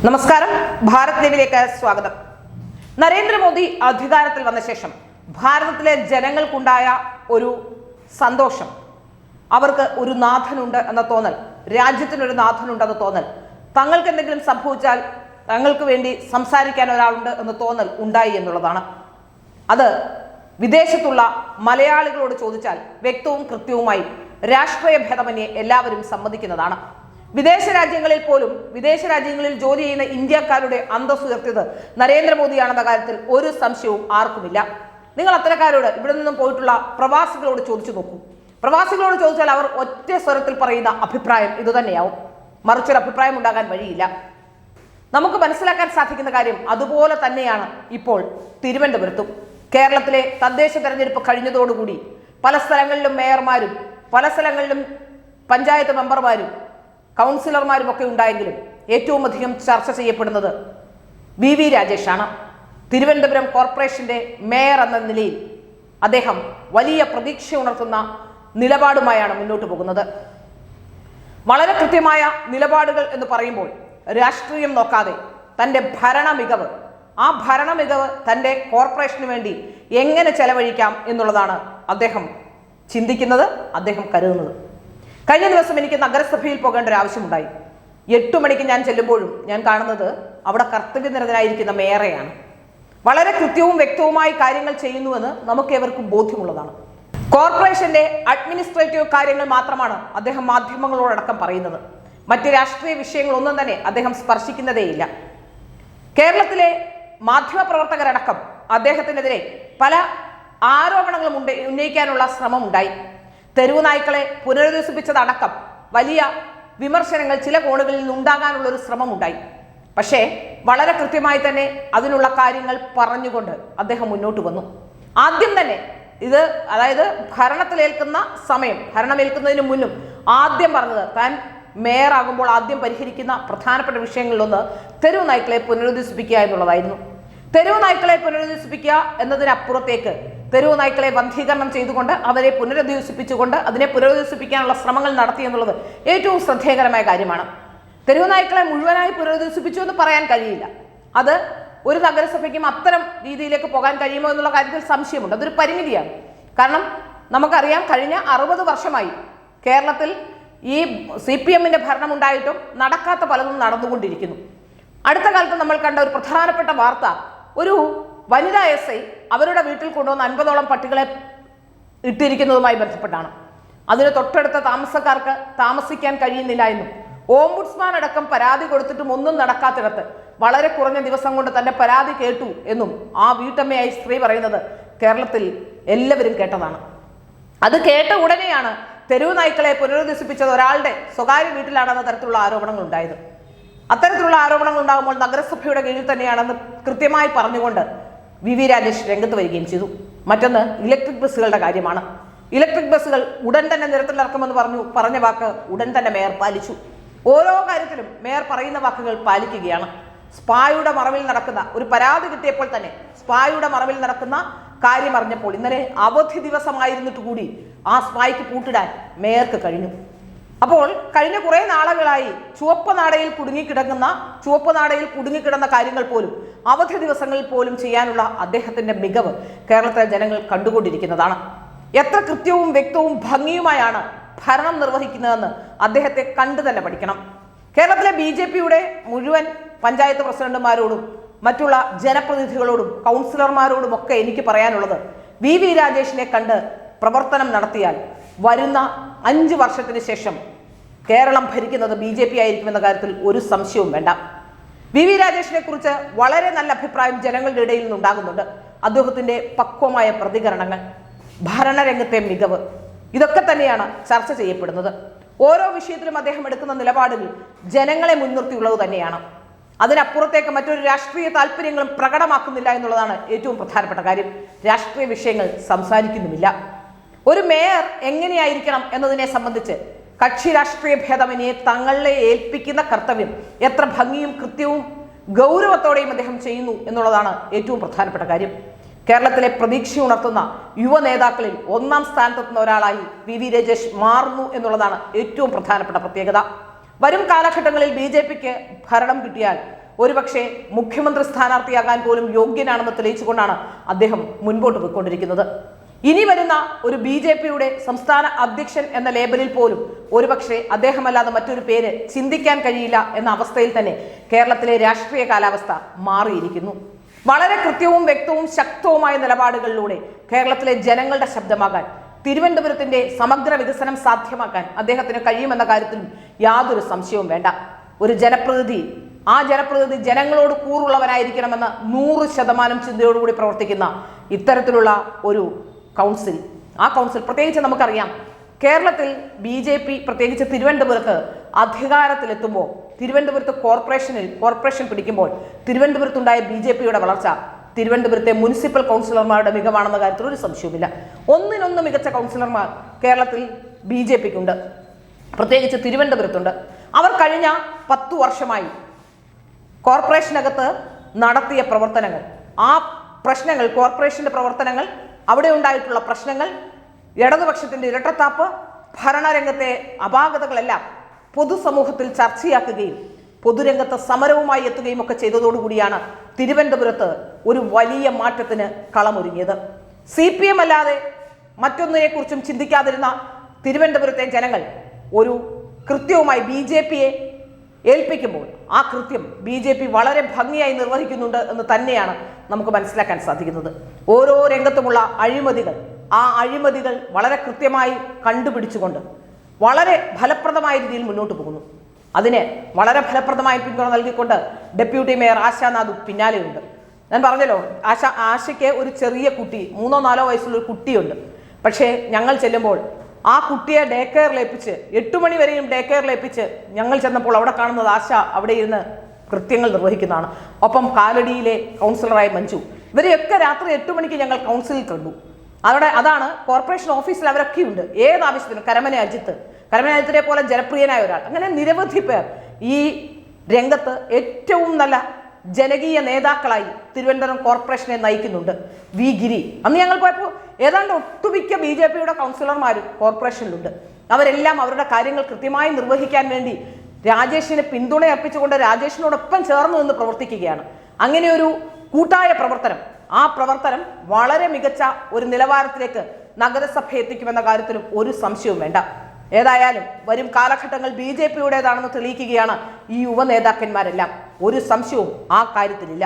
നമസ്കാരം, ഭാരത് ലൈവിലേക്ക് സ്വാഗതം. നരേന്ദ്രമോദി അധികാരത്തിൽ വന്ന ശേഷം ഭാരതത്തിലെ ജനങ്ങൾക്കുണ്ടായ ഒരു സന്തോഷം, അവർക്ക് ഒരു നാഥനുണ്ട് എന്ന തോന്നൽ, രാജ്യത്തിനൊരു നാഥനുണ്ടെന്ന തോന്നൽ, തങ്ങൾക്ക് എന്തെങ്കിലും സംഭവിച്ചാൽ തങ്ങൾക്ക് വേണ്ടി സംസാരിക്കാൻ ഒരാളുണ്ട് എന്ന തോന്നൽ ഉണ്ടായി എന്നുള്ളതാണ്. അത് വിദേശത്തുള്ള മലയാളികളോട് ചോദിച്ചാൽ വ്യക്തവും കൃത്യവുമായി രാഷ്ട്രീയ ഭേദമന്യേ എല്ലാവരും സമ്മതിക്കുന്നതാണ്. വിദേശ രാജ്യങ്ങളിൽ ജോലി ചെയ്യുന്ന ഇന്ത്യക്കാരുടെ അന്തസ്സ് ഉയർത്തിയത് നരേന്ദ്രമോദിയാണെന്ന കാര്യത്തിൽ ഒരു സംശയവും ആർക്കുമില്ല. നിങ്ങൾ അത്തരക്കാരോട്, ഇവിടെ നിന്നും പോയിട്ടുള്ള പ്രവാസികളോട് ചോദിച്ചു നോക്കൂ. പ്രവാസികളോട് ചോദിച്ചാൽ അവർ ഒറ്റ സ്വരത്തിൽ പറയുന്ന അഭിപ്രായം ഇതുതന്നെയാവും. മറിച്ചൊരു അഭിപ്രായം ഉണ്ടാകാൻ വഴിയില്ല. നമുക്ക് മനസ്സിലാക്കാൻ സാധിക്കുന്ന കാര്യം അതുപോലെ തന്നെയാണ് ഇപ്പോൾ തിരുവനന്തപുരത്തും. കേരളത്തിലെ തദ്ദേശ തെരഞ്ഞെടുപ്പ് കഴിഞ്ഞതോടുകൂടി പല സ്ഥലങ്ങളിലും മേയർമാരും പല സ്ഥലങ്ങളിലും പഞ്ചായത്ത് മെമ്പർമാരും കൗൺസിലർമാരും ഒക്കെ ഉണ്ടായെങ്കിലും ഏറ്റവും അധികം ചർച്ച ചെയ്യപ്പെടുന്നത് വി രാജേഷാണ്. തിരുവനന്തപുരം കോർപ്പറേഷന്റെ മേയർ എന്ന നിലയിൽ അദ്ദേഹം വലിയ പ്രതീക്ഷ ഉണർത്തുന്ന നിലപാടുമായാണ് മുന്നോട്ട് പോകുന്നത്. വളരെ കൃത്യമായ നിലപാടുകൾ എന്ന് പറയുമ്പോൾ രാഷ്ട്രീയം നോക്കാതെ തൻ്റെ ആ ഭരണ മികവ് തൻ്റെ കോർപ്പറേഷന് വേണ്ടി എങ്ങനെ ചെലവഴിക്കാം എന്നുള്ളതാണ് അദ്ദേഹം ചിന്തിക്കുന്നത്, അദ്ദേഹം കരുതുന്നത്. കഴിഞ്ഞ ദിവസം എനിക്ക് നഗരസഭയിൽ പോകേണ്ട ഒരു ആവശ്യമുണ്ടായി. 8 മണിക്ക് ഞാൻ ചെല്ലുമ്പോഴും ഞാൻ കാണുന്നത് അവിടെ കർത്തവ്യനിരതനായിരിക്കുന്ന മേയറെയാണ്. വളരെ കൃത്യവും വ്യക്തവുമായി കാര്യങ്ങൾ ചെയ്യുന്നുവെന്ന് നമുക്ക് ഏവർക്കും ബോധ്യമുള്ളതാണ്. കോർപ്പറേഷന്റെ അഡ്മിനിസ്ട്രേറ്റീവ് കാര്യങ്ങൾ മാത്രമാണ് അദ്ദേഹം മാധ്യമങ്ങളോടക്കം പറയുന്നത്. മറ്റ് രാഷ്ട്രീയ വിഷയങ്ങളൊന്നും തന്നെ അദ്ദേഹം സ്പർശിക്കുന്നതേയില്ല. കേരളത്തിലെ മാധ്യമപ്രവർത്തകരടക്കം അദ്ദേഹത്തിനെതിരെ പല ആരോപണങ്ങളും ഉന്നയിക്കാനുള്ള ശ്രമമുണ്ടായി. തെരുവു നായ്ക്കളെ പുനരധിവസിപ്പിച്ചതടക്കം വലിയ വിമർശനങ്ങൾ ചില കോണുകളിൽ നിന്നുണ്ടാകാനുള്ള ഒരു ശ്രമമുണ്ടായി. പക്ഷേ വളരെ കൃത്യമായി തന്നെ അതിനുള്ള കാര്യങ്ങൾ പറഞ്ഞുകൊണ്ട് അദ്ദേഹം മുന്നോട്ട് വന്നു. ആദ്യം തന്നെ അതായത് ഭരണമേൽക്കുന്നതിന് മുന്നും ആദ്യം പറഞ്ഞത് താൻ മേയറാകുമ്പോൾ ആദ്യം പരിഹരിക്കുന്ന പ്രധാനപ്പെട്ട വിഷയങ്ങളിലൊന്ന് തെരുവു നായ്ക്കളെ പുനരധിവസിപ്പിക്കുക എന്നുള്ളതായിരുന്നു. തെരുവു നായ്ക്കളെ പുനരധിവസിപ്പിക്കുക എന്നതിനപ്പുറത്തേക്ക് തെരുവു നായ്ക്കളെ ബന്ധീകരണം ചെയ്തുകൊണ്ട് അവരെ പുനരധിവസിപ്പിച്ചുകൊണ്ട് അതിനെ പുനരധിവസിപ്പിക്കാനുള്ള ശ്രമങ്ങൾ നടത്തി എന്നുള്ളത് ഏറ്റവും ശ്രദ്ധേയകരമായ കാര്യമാണ്. തെരുവു നായ്ക്കളെ മുഴുവനായി പുനരധിവസിപ്പിച്ചു എന്ന് പറയാൻ കഴിയില്ല. അത് ഒരു നഗരസഭയ്ക്കും അത്തരം രീതിയിലേക്ക് പോകാൻ കഴിയുമോ എന്നുള്ള കാര്യത്തിൽ സംശയമുണ്ട്. അതൊരു പരിമിതിയാണ്. കാരണം നമുക്കറിയാം, കഴിഞ്ഞ 60 വർഷമായി കേരളത്തിൽ ഈ CPM-ന്റെ ഭരണമുണ്ടായിട്ടും നടക്കാത്ത പലതും നടന്നുകൊണ്ടിരിക്കുന്നു. അടുത്ത കാലത്ത് നമ്മൾ കണ്ട ഒരു പ്രധാനപ്പെട്ട വാർത്ത, ഒരു വനിതാ SI അവരുടെ വീട്ടിൽ കൊണ്ടുവന്ന് 50ഓളം പട്ടികളെ ഇട്ടിരിക്കുന്നതുമായി ബന്ധപ്പെട്ടാണ്. അതിന് തൊട്ടടുത്ത താമസക്കാർക്ക് താമസിക്കാൻ കഴിയുന്നില്ല എന്നും ഓംബുഡ്സ്മാൻ അടക്കം പരാതി കൊടുത്തിട്ടും ഒന്നും നടക്കാത്തിടത്ത് വളരെ കുറഞ്ഞ ദിവസം കൊണ്ട് തന്നെ പരാതി കേട്ടു എന്നും ആ വീട്ടമ്മയായി സ്ത്രീ പറയുന്നത് കേരളത്തിൽ എല്ലാവരും കേട്ടതാണ്. അത് കേട്ട ഉടനെയാണ് തെരുവു നായ്ക്കളെ പുനരധിവസിപ്പിച്ചത് ഒരാളുടെ സ്വകാര്യ വീട്ടിലാണെന്ന തരത്തിലുള്ള ആരോപണങ്ങൾ ഉണ്ടായത്. അത്തരത്തിലുള്ള ആരോപണങ്ങൾ ഉണ്ടാകുമ്പോൾ നഗരസഭയുടെ കീഴിൽ തന്നെയാണെന്ന് കൃത്യമായി പറഞ്ഞുകൊണ്ട് വി രാജേഷ് രംഗത്ത് വരികയും ചെയ്തു. മറ്റൊന്ന് ഇലക്ട്രിക് ബസ്സുകളുടെ കാര്യമാണ്. ഇലക്ട്രിക് ബസ്സുകൾ ഉടൻ തന്നെ നിരത്തിലിറക്കുമെന്ന് പറഞ്ഞ വാക്ക് ഉടൻ തന്നെ മേയർ പാലിച്ചു. ഓരോ കാര്യത്തിലും മേയർ പറയുന്ന വാക്കുകൾ പാലിക്കുകയാണ്. സ്പായുടെ മറവിൽ നടക്കുന്ന ഒരു പരാതി കിട്ടിയപ്പോൾ തന്നെ സ്പായുടെ മറവിൽ നടക്കുന്ന കാര്യം അറിഞ്ഞപ്പോൾ, ഇന്നലെ അവധി ദിവസമായിരുന്നിട്ട് കൂടി ആ സ്പായ്ക്ക് പൂട്ടിടാൻ മേയർക്ക് കഴിഞ്ഞു. അപ്പോൾ കഴിഞ്ഞ കുറേ നാളുകളായി ചുവപ്പ് നാടയിൽ കുടുങ്ങിക്കിടന്ന കാര്യങ്ങൾ പോലും അവധി ദിവസങ്ങളിൽ പോലും ചെയ്യാനുള്ള അദ്ദേഹത്തിന്റെ മികവ് കേരളത്തിലെ ജനങ്ങൾ കണ്ടുകൊണ്ടിരിക്കുന്നതാണ്. എത്ര കൃത്യവും വ്യക്തവും ഭംഗിയുമായാണ് ഭരണം നിർവഹിക്കുന്നതെന്ന് അദ്ദേഹത്തെ കണ്ടു തന്നെ പഠിക്കണം. കേരളത്തിലെ BJP-യുടെ മുഴുവൻ പഞ്ചായത്ത് പ്രസിഡന്റുമാരോടും മറ്റുള്ള ജനപ്രതിനിധികളോടും കൗൺസിലർമാരോടും ഒക്കെ എനിക്ക് പറയാനുള്ളത്, വി രാജേഷിനെ കണ്ട് പ്രവർത്തനം നടത്തിയാൽ വരുന്ന 5 വർഷത്തിന് ശേഷം കേരളം ഭരിക്കുന്നത് BJP ആയിരിക്കുമെന്ന കാര്യത്തിൽ ഒരു സംശയവും വേണ്ട. വി രാജേഷിനെ കുറിച്ച് വളരെ നല്ല അഭിപ്രായം ജനങ്ങളുടെ ഇടയിൽ നിന്നുണ്ടാകുന്നുണ്ട്. അദ്ദേഹത്തിന്റെ പക്വമായ പ്രതികരണങ്ങൾ, ഭരണരംഗത്തെ മികവ്, ഇതൊക്കെ തന്നെയാണ് ചർച്ച ചെയ്യപ്പെടുന്നത്. ഓരോ വിഷയത്തിലും അദ്ദേഹം എടുക്കുന്ന നിലപാടുകൾ ജനങ്ങളെ മുൻനിർത്തിയുള്ളത് തന്നെയാണ്. അതിനപ്പുറത്തേക്ക് മറ്റൊരു രാഷ്ട്രീയ താല്പര്യങ്ങളും പ്രകടമാക്കുന്നില്ല എന്നുള്ളതാണ് ഏറ്റവും പ്രധാനപ്പെട്ട കാര്യം. രാഷ്ട്രീയ വിഷയങ്ങൾ സംസാരിക്കുന്നുമില്ല. ഒരു മേയർ എങ്ങനെയായിരിക്കണം എന്നതിനെ സംബന്ധിച്ച് കക്ഷി രാഷ്ട്രീയ ഭേദമന്യേ തങ്ങളെ ഏൽപ്പിക്കുന്ന കർത്തവ്യം എത്ര ഭംഗിയും കൃത്യവും ഗൗരവത്തോടെയും അദ്ദേഹം ചെയ്യുന്നു എന്നുള്ളതാണ് ഏറ്റവും പ്രധാനപ്പെട്ട കാര്യം. കേരളത്തിലെ പ്രതീക്ഷ ഉണർത്തുന്ന യുവ നേതാക്കളിൽ 1ാം സ്ഥാനത്തെത്തുന്ന ഒരാളായി വി രാജേഷ് മാറുന്നു എന്നുള്ളതാണ് ഏറ്റവും പ്രധാനപ്പെട്ട പ്രത്യേകത. വരും കാലഘട്ടങ്ങളിൽ BJP-ക്ക് ഭരണം കിട്ടിയാൽ ഒരുപക്ഷെ മുഖ്യമന്ത്രി സ്ഥാനാർത്ഥിയാകാൻ പോലും യോഗ്യനാണെന്ന് തെളിയിച്ചുകൊണ്ടാണ് അദ്ദേഹം മുൻപോട്ട് പോയിക്കൊണ്ടിരിക്കുന്നത്. ഇനി വരുന്ന ഒരു BJPയുടെ സംസ്ഥാന അധ്യക്ഷൻ എന്ന ലേബലിൽ പോലും ഒരുപക്ഷെ അദ്ദേഹമല്ലാതെ മറ്റൊരു പേര് ചിന്തിക്കാൻ കഴിയില്ല എന്ന അവസ്ഥയിൽ തന്നെ കേരളത്തിലെ രാഷ്ട്രീയ കാലാവസ്ഥ മാറിയിരിക്കുന്നു. വളരെ കൃത്യവും വ്യക്തവും ശക്തവുമായ നിലപാടുകളിലൂടെ കേരളത്തിലെ ജനങ്ങളുടെ ശബ്ദമാകാൻ, തിരുവനന്തപുരത്തിന്റെ സമഗ്ര വികസനം സാധ്യമാക്കാൻ അദ്ദേഹത്തിന് കഴിയുമെന്ന കാര്യത്തിലും യാതൊരു സംശയവും വേണ്ട. ഒരു ജനപ്രതിനിധി, ആ ജനപ്രതിനിധി ജനങ്ങളോട് കൂറുള്ളവനായിരിക്കണമെന്ന് 100% ചിന്തയോടുകൂടി പ്രവർത്തിക്കുന്ന ഇത്തരത്തിലുള്ള ഒരു കൗൺസിൽ, ആ കൗൺസിൽ പ്രത്യേകിച്ച് നമുക്കറിയാം കേരളത്തിൽ BJP പ്രത്യേകിച്ച് തിരുവനന്തപുരത്ത് അധികാരത്തിലെത്തുമ്പോൾ, തിരുവനന്തപുരത്ത് കോർപ്പറേഷൻ പിടിക്കുമ്പോൾ തിരുവനന്തപുരത്തുണ്ടായ BJPയുടെ വളർച്ച തിരുവനന്തപുരത്തെ മുനിസിപ്പൽ കൗൺസിലർമാരുടെ മികവാണെന്ന കാര്യത്തിൽ ഒരു സംശയവുമില്ല. ഒന്നിനൊന്ന് മികച്ച കൗൺസിലർമാർ കേരളത്തിൽ BJPക്കുണ്ട്, പ്രത്യേകിച്ച് തിരുവനന്തപുരത്തുണ്ട്. അവർ കഴിഞ്ഞ 10 വർഷമായി കോർപ്പറേഷനകത്ത് നടത്തിയ പ്രവർത്തനങ്ങൾ, ആ പ്രശ്നങ്ങൾ, കോർപ്പറേഷന്റെ പ്രവർത്തനങ്ങൾ, അവിടെ ഉണ്ടായിട്ടുള്ള പ്രശ്നങ്ങൾ, ഇടതുപക്ഷത്തിന്റെ ഇരട്ടത്താപ്പ്, ഭരണരംഗത്തെ അപാകതകളെല്ലാം പൊതുസമൂഹത്തിൽ ചർച്ചയാക്കുകയും പൊതുരംഗത്ത് സമരവുമായി എത്തുകയും ഒക്കെ ചെയ്തതോടുകൂടിയാണ് തിരുവനന്തപുരത്ത് ഒരു വലിയ മാറ്റത്തിന് കളമൊരുങ്ങിയത്. CPM അല്ലാതെ മറ്റൊന്നിനെ കുറിച്ചും ചിന്തിക്കാതിരുന്ന തിരുവനന്തപുരത്തെ ജനങ്ങൾ ഒരു കൃത്യവുമായി BJPയെ ഏൽപ്പിക്കുമ്പോൾ ആ കൃത്യം BJP വളരെ ഭംഗിയായി നിർവഹിക്കുന്നുണ്ട് എന്ന് തന്നെയാണ് നമുക്ക് മനസ്സിലാക്കാൻ സാധിക്കുന്നത്. ഓരോ രംഗത്തുമുള്ള അഴിമതികൾ, ആ അഴിമതികൾ വളരെ കൃത്യമായി കണ്ടുപിടിച്ചുകൊണ്ട് വളരെ ഫലപ്രദമായ രീതിയിൽ മുന്നോട്ട് പോകുന്നു. അതിന് വളരെ ഫലപ്രദമായ പിന്തുണ നൽകിക്കൊണ്ട് ഡെപ്യൂട്ടി മേയർ ആശാനാഥ് പിന്നാലെയുണ്ട്. ഞാൻ പറഞ്ഞല്ലോ, ആശയ്ക്ക് ഒരു ചെറിയ കുട്ടി, 3-4 വയസ്സുള്ള ഒരു കുട്ടിയുണ്ട്. പക്ഷേ ഞങ്ങൾ ചെല്ലുമ്പോൾ ആ കുട്ടിയെ ഡേ കെയറിലേൽപ്പിച്ച് 8 മണി വരെയും ഡേ കെയറിലേൽപ്പിച്ച് ഞങ്ങൾ ചെന്നപ്പോൾ അവിടെ കാണുന്നത് ആശ അവിടെ ഇരുന്ന് കൃത്യങ്ങൾ നിർവഹിക്കുന്നതാണ്. ഒപ്പം കാലടിയിലെ കൗൺസിലറായ മഞ്ജു, ഇവരെയൊക്കെ രാത്രി 8 മണിക്ക് ഞങ്ങൾ കൗൺസിലിൽ കണ്ടു. അതാണ് കോർപ്പറേഷൻ ഓഫീസിൽ അവരൊക്കെയുണ്ട്. ഏത് ആവശ്യത്തിനും കരമന അജിത്തിനെ പോലെ ജനപ്രിയനായ ഒരാൾ, അങ്ങനെ നിരവധി പേർ ഈ രംഗത്ത് ഏറ്റവും നല്ല ജനകീയ നേതാക്കളായി തിരുവനന്തപുരം കോർപ്പറേഷനെ നയിക്കുന്നുണ്ട്. വി ഗിരി, അന്ന് ഞങ്ങൾ പോയപ്പോൾ ഏതാണ്ട് ഒട്ടുമിക്ക BJPയുടെ കൗൺസിലർമാരും കോർപ്പറേഷനിലുണ്ട്. അവരെല്ലാം അവരുടെ കാര്യങ്ങൾ കൃത്യമായി നിർവഹിക്കാൻ വേണ്ടി രാജേഷിന് പിന്തുണ അർപ്പിച്ചുകൊണ്ട് രാജേഷിനോടൊപ്പം ചേർന്ന് നിന്ന് പ്രവർത്തിക്കുകയാണ്. അങ്ങനെ ഒരു കൂട്ടായ പ്രവർത്തനം, ആ പ്രവർത്തനം വളരെ മികച്ച ഒരു നിലവാരത്തിലേക്ക് നഗരസഭ എത്തിക്കുമെന്ന കാര്യത്തിലും ഒരു സംശയവും വേണ്ട. ഏതായാലും വരും കാലഘട്ടങ്ങൾ BJPയുടേതാണെന്ന് തെളിയിക്കുകയാണ് ഈ യുവ നേതാക്കന്മാരെല്ലാം. ഒരു സംശയവും ആ കാര്യത്തിലില്ല.